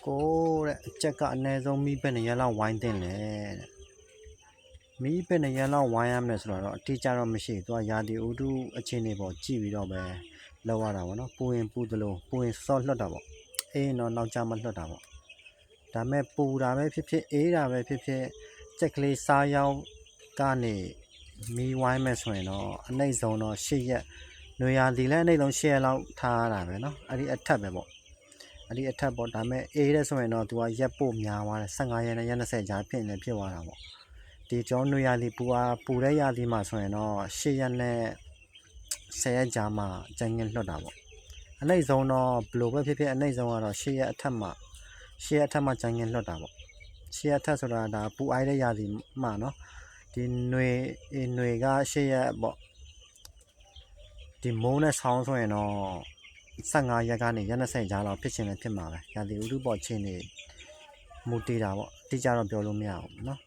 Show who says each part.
Speaker 1: ကိုတဲ့အချက်ကအနည်းဆုံးမီးပဲနဲ့ရလောက်ဝိုင်းတင်လေတဲ့မီးပဲနဲ့ရလောက်ဝိုင်းရမယ်ဆိုတော့အတိအကျတော့မရှိဘူးသူကရာသီဥတုအခြေအနေပေါ်ကြည့်ပြီးတော့ပဲလောက်ရတာပေါ့နော်ပူရင်ပူသလိုပူရင်စော့လွတ်တာပေါ့အေးတော့နောက်ကျမှလွတ်တာပေါ့ဒါမဲ့ပူတာပဲဖြစ်ဖြစ်အေးတာပဲဖြစ်ဖြစ်ကြက်ကလေးစားရောက်ကနေမီးဝိုင်းမယ်ဆိုရင်တော့အနှိမ့်ဆုံးတော့၈ရက်နွေရာသီလည်းအနှိမ့်ဆုံး၈ရက်လောက်ထားရတာပဲเนาะအဲ့ဒီအထက်ပဲပေါ့အဲ့ဒီအထက်ပေါ့ဒါမဲ့အေးတဲ့ဆိုရင်တော့သူကရက်ပို့များသွားတယ်15ရက်နဲ့ရက်20ကြားဖြစ်နေဖြစ်သွားတာပေါ့ဒီကျောင်းနွေရာသီပူတဲ့ရာသီမှာဆိုရင်တော့8ရက်နဲ့10ရက်ကြားမှာကျန်ငင်လွတ်တာပေါ့အနှိမ့်ဆုံးတော့ဘလို့ပဲဖြစ်ဖြစ်အနှိမ့်ဆုံးကတော့8ရက်အထက်မှာကျန်ငင်လွတ်တာပေါ့8ရက်အထက်ဆိုတာဒါပူအိုက်တဲ့ရာသီမှာเนาะဒီຫນွေက8ရက်ပေါ့ဒီမိုးနဲ့ဆောင်းဆိုရင်တော့15ရက်ကနေရက်20ကြားလောက်ဖြစ်ချင်လည်းဖြစ်မှာပဲရာသီဥတုပေါ်ချင်းနေမူတည်တာပေါ့အတိအကျတော့ပြောလို့မရဘူးเนาะ